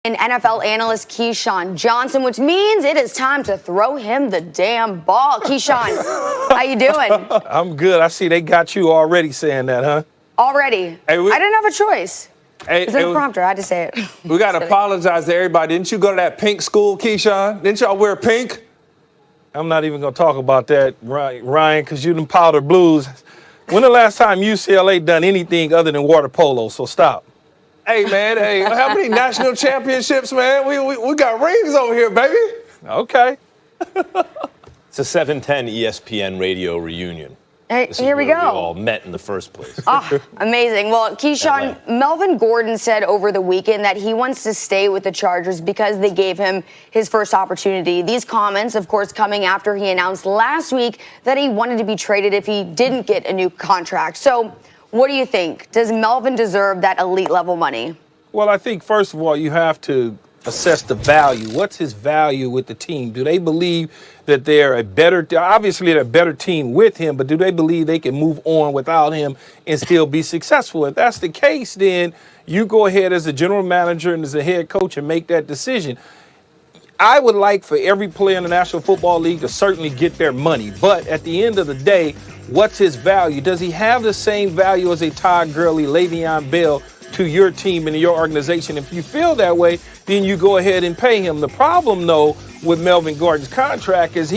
And NFL analyst Keyshawn Johnson, which means it is time to throw him the damn ball. Keyshawn, how you doing? I'm good. I see they got you already saying that, huh? Already. Hey, I didn't have a choice. It's in the prompter. I had to say it. We got to apologize to everybody. Didn't you go to that pink school, Keyshawn? Didn't y'all wear pink? I'm not even going to talk about that, Ryan, because you them powder blues. When the last time UCLA done anything other than water polo? So stop. Hey, man, how many national championships, man? We got rings over here, baby. Okay. It's a 710 ESPN radio reunion. Hey, here we go. We all met in the first place. Amazing. Well, Keyshawn, Melvin Gordon said over the weekend that he wants to stay with the Chargers because they gave him his first opportunity. These comments, of course, coming after he announced last week that he wanted to be traded if he didn't get a new contract. So what do you think? Does Melvin deserve that elite level money? Well, I think, first of all, you have to assess the value. What's his value with the team? Do they believe that they're obviously they're a better team with him, but do they believe they can move on without him and still be successful? If that's the case, then you go ahead as a general manager and as a head coach and make that decision. I would like for every player in the National Football League to certainly get their money, but at the end of the day, what's his value? Does he have the same value as a Todd Gurley, Le'Veon Bell to your team and your organization? If you feel that way, then you go ahead and pay him. The problem, though, with Melvin Gordon's contract is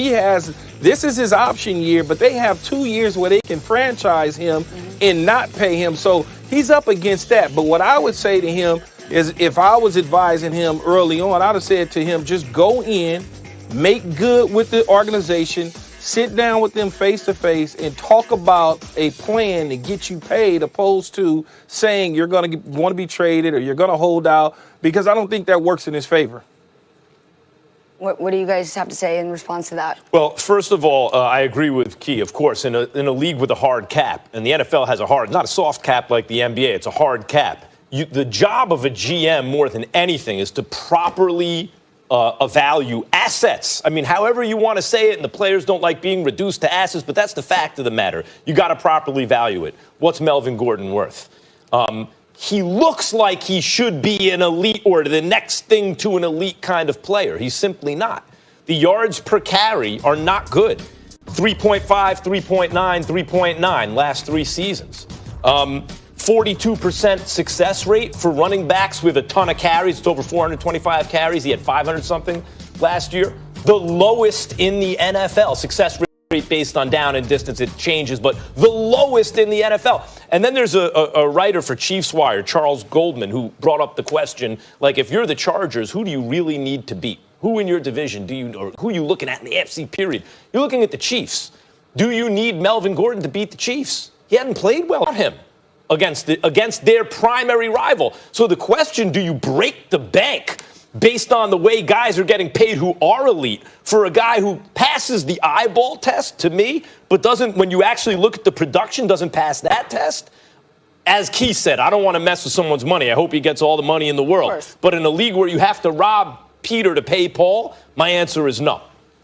this is his option year, but they have 2 years where they can franchise him and not pay him. So he's up against that. But what I would say to him is, if I was advising him early on, I'd have said to him, just go in, make good with the organization, sit down with them face to face and talk about a plan to get you paid, opposed to saying you're going to want to be traded or you're going to hold out, because I don't think that works in his favor. What do you guys have to say in response to that? Well, first of all, I agree with Key. Of course, in a league with a hard cap, and the NFL has not a soft cap like the NBA, it's a hard cap. The job of a GM more than anything is to properly value assets. I mean, however you want to say it, and the players don't like being reduced to assets, but that's the fact of the matter. You got to properly value it. What's Melvin Gordon worth? He looks like he should be an elite or the next thing to an elite kind of player. He's simply not. The yards per carry are not good. 3.5, 3.9, 3.9 last 3 seasons. 42% success rate for running backs with a ton of carries. It's over 425 carries. He had 500 something last year. The lowest in the NFL. Success rate based on down and distance, it changes, but the lowest in the NFL. And then there's a writer for Chiefs Wire, Charles Goldman, who brought up the question, like, if you're the Chargers, who do you really need to beat? Who in your division or who are you looking at in the AFC period? You're looking at the Chiefs. Do you need Melvin Gordon to beat the Chiefs? He hadn't played well on him against their primary rival. So the question, do you break the bank based on the way guys are getting paid who are elite for a guy who passes the eyeball test, to me, but doesn't, when you actually look at the production, doesn't pass that test? As Keith said, I don't want to mess with someone's money. I hope he gets all the money in the world. But in a league where you have to rob Peter to pay Paul, my answer is no.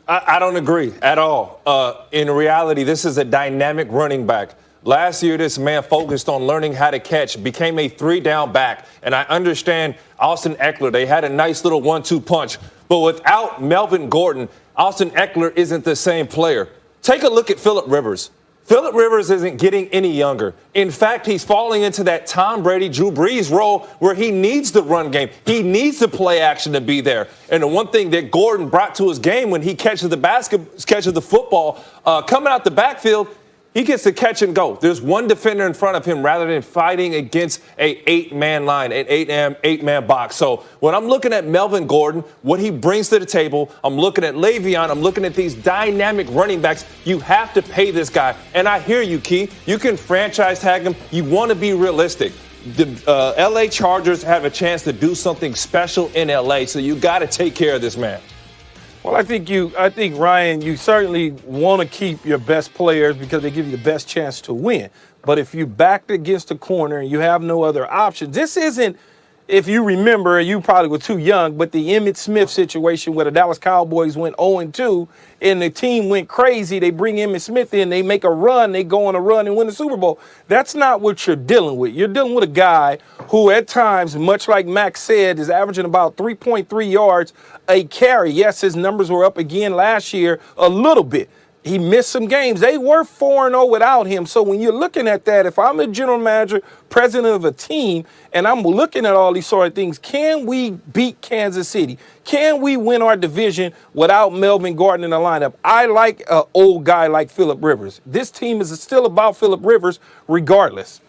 I don't agree at all. In reality, this is a dynamic running back. Last year, this man focused on learning how to catch, became a 3-down back. And I understand Austin Eckler, they had a nice little 1-2 punch. But without Melvin Gordon, Austin Eckler isn't the same player. Take a look at Phillip Rivers. Phillip Rivers isn't getting any younger. In fact, he's falling into that Tom Brady, Drew Brees role where he needs the run game. He needs the play action to be there. And the one thing that Gordon brought to his game when he catches the football coming out the backfield, he gets to catch and go. There's one defender in front of him rather than fighting against an 8-man line, an 8-man box. So when I'm looking at Melvin Gordon, what he brings to the table, I'm looking at Le'Veon, I'm looking at these dynamic running backs. You have to pay this guy. And I hear you, Key. You can franchise tag him. You want to be realistic. The L.A. Chargers have a chance to do something special in L.A., so you got to take care of this man. Well, I think, Ryan, you certainly want to keep your best players because they give you the best chance to win. But if you're backed against the corner and you have no other options, this isn't if you remember, you probably were too young, but the Emmitt Smith situation where the Dallas Cowboys went 0-2 and the team went crazy, they bring Emmitt Smith in, they make a run, they go on a run and win the Super Bowl. That's not what you're dealing with. You're dealing with a guy who at times, much like Max said, is averaging about 3.3 yards a carry. Yes, his numbers were up again last year a little bit. He missed some games. They were 4-0 without him. So when you're looking at that, if I'm a general manager, president of a team, and I'm looking at all these sort of things, can we beat Kansas City? Can we win our division without Melvin Gordon in the lineup? I like an old guy like Phillip Rivers. This team is still about Phillip Rivers regardless.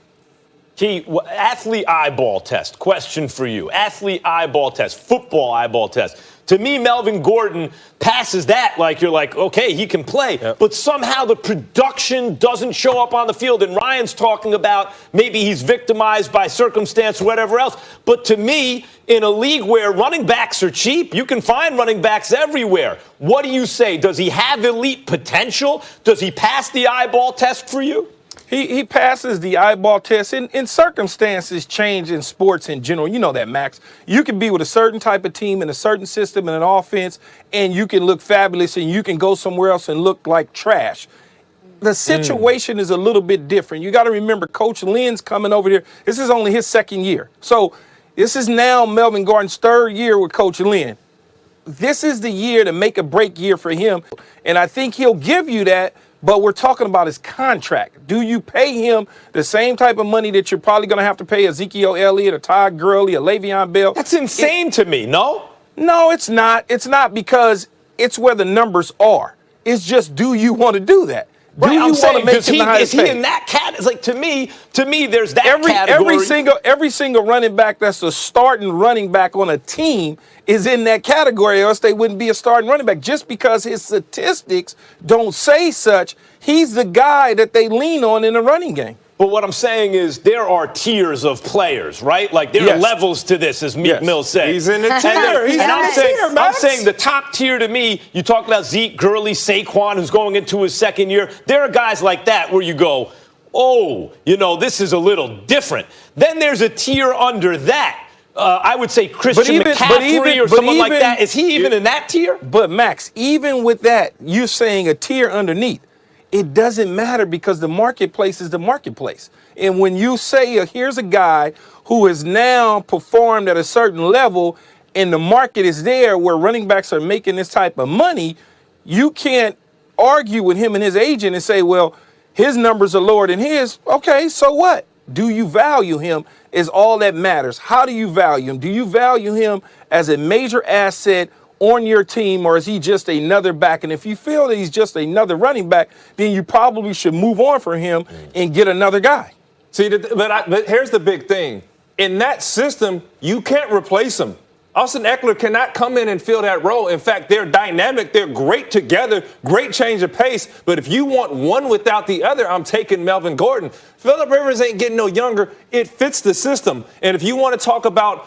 Key, athlete eyeball test. Question for you. Athlete eyeball test. Football eyeball test. To me, Melvin Gordon passes that like you're like, okay, he can play. Yep. But somehow the production doesn't show up on the field. And Ryan's talking about maybe he's victimized by circumstance or whatever else. But to me, in a league where running backs are cheap, you can find running backs everywhere. What do you say? Does he have elite potential? Does he pass the eyeball test for you? He passes the eyeball test. In circumstances change in sports in general. You know that, Max. You can be with a certain type of team in a certain system and an offense, and you can look fabulous, and you can go somewhere else and look like trash. The situation is a little bit different. You got to remember, Coach Lynn's coming over here. This is only his second year. So this is now Melvin Gordon's third year with Coach Lynn. This is the year to make a break year for him, and I think he'll give you that. But we're talking about his contract. Do you pay him the same type of money that you're probably going to have to pay Ezekiel Elliott, a Todd Gurley, a Le'Veon Bell? That's insane to me, no? No, it's not. It's not, because it's where the numbers are. It's just, do you want to do that? Right, do you want to make him the highest paid? Is he paid? in that cat? It's like, to me, there's that category. Every single running back that's a starting running back on a team is in that category, or else they wouldn't be a starting running back. Just because his statistics don't say such, he's the guy that they lean on in the running game. But what I'm saying is there are tiers of players, right? Like there are levels to this, as Meek Mill said. He's in the tier. I'm saying the top tier to me, you talk about Zeke, Gurley, Saquon, who's going into his second year. There are guys like that where you go, oh, this is a little different. Then there's a tier under that. I would say Christian McCaffrey or someone like that. Is he even in that tier? But, Max, even with that, you're saying a tier underneath. It doesn't matter, because the marketplace is the marketplace. And when you say, here's a guy who has now performed at a certain level and the market is there where running backs are making this type of money, you can't argue with him and his agent and say, well, his numbers are lower than his. Okay, so what? Do you value him is all that matters. How do you value him? Do you value him as a major asset on your team, or is he just another back? And if you feel that he's just another running back, then you probably should move on from him and get another guy. See, but here's the big thing. In that system, you can't replace him. Austin Eckler cannot come in and fill that role. In fact, they're dynamic. They're great together. Great change of pace. But if you want one without the other, I'm taking Melvin Gordon. Phillip Rivers ain't getting no younger. It fits the system. And if you want to talk about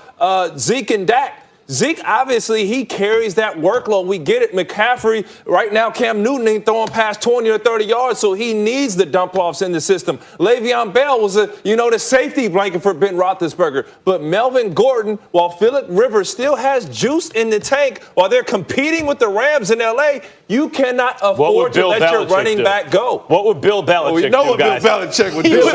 Zeke and Dak, Zeke, obviously, he carries that workload. We get it. McCaffrey, right now, Cam Newton ain't throwing past 20 or 30 yards, so he needs the dump-offs in the system. Le'Veon Bell was the safety blanket for Ben Roethlisberger. But Melvin Gordon, while Phillip Rivers still has juice in the tank, while they're competing with the Rams in L.A., you cannot afford to let your running back go. What would Bill Belichick do, guys? Bill Belichick would do.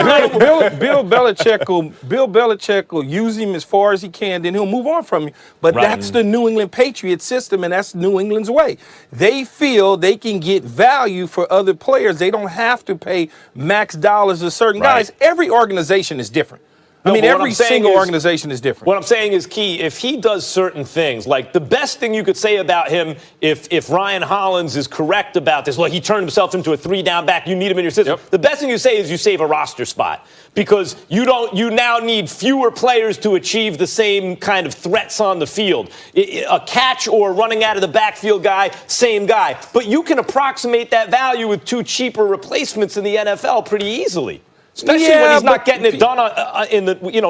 Bill Belichick will use him as far as he can, then he'll move on from him. But that's the New England Patriots system, and that's New England's way. They feel they can get value for other players. They don't have to pay max dollars to certain guys. Every organization is different. Every single organization is different. What I'm saying is, Key, if he does certain things, like the best thing you could say about him, if Ryan Hollins is correct about this, he turned himself into a 3-down back, you need him in your system. The best thing you say is you save a roster spot, because you now need fewer players to achieve the same kind of threats on the field. A catch or running out of the backfield guy, same guy. But you can approximate that value with 2 cheaper replacements in the NFL pretty easily. Especially when he's not getting it done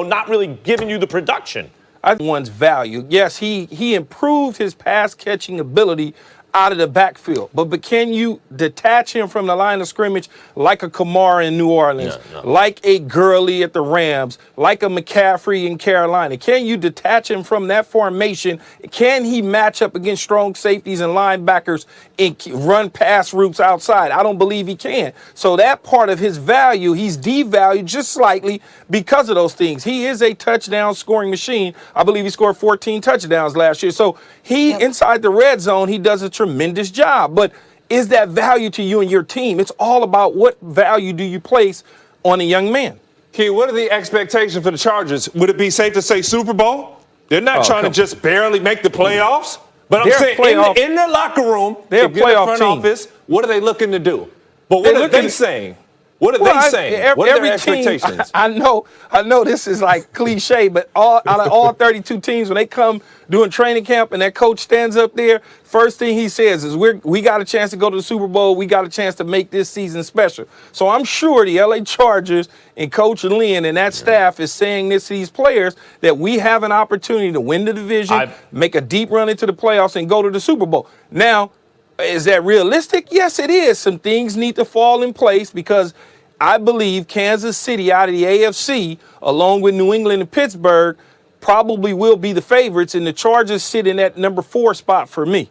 not really giving you the production. One's value. Yes, he improved his pass catching ability out of the backfield. But can you detach him from the line of scrimmage like a Kamara in New Orleans, like a Gurley at the Rams, like a McCaffrey in Carolina? Can you detach him from that formation? Can he match up against strong safeties and linebackers and run pass routes outside? I don't believe he can. So that part of his value, he's devalued just slightly because of those things. He is a touchdown scoring machine. I believe he scored 14 touchdowns last year. So he, inside the red zone, he does a tremendous job. But is that value to you and your team? It's all about what value do you place on a young man. Key, what are the expectations for the Chargers? Would it be safe to say Super Bowl? They're not trying to just barely make the playoffs. But I'm saying in their locker room, they're a playoff front team. office, what are they looking to do? But what are they saying? What are they saying? What are their expectations? I know this is like cliche, but out of all 32 teams, when they come doing training camp and that coach stands up there, first thing he says is we got a chance to go to the Super Bowl. We got a chance to make this season special. So I'm sure the LA Chargers and Coach Lynn and that staff is saying this to these players that we have an opportunity to win the division, make a deep run into the playoffs, and go to the Super Bowl. Now, is that realistic? Yes, it is. Some things need to fall in place because I believe Kansas City out of the AFC, along with New England and Pittsburgh, probably will be the favorites, and the Chargers sit in that number 4 spot for me.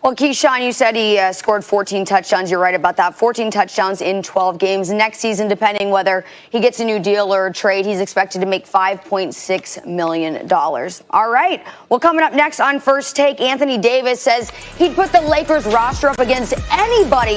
Well, Keyshawn, you said he scored 14 touchdowns. You're right about that. 14 touchdowns in 12 games. Next season, depending whether he gets a new deal or a trade, he's expected to make $5.6 million. All right. Well, coming up next on First Take, Anthony Davis says he'd put the Lakers roster up against anybody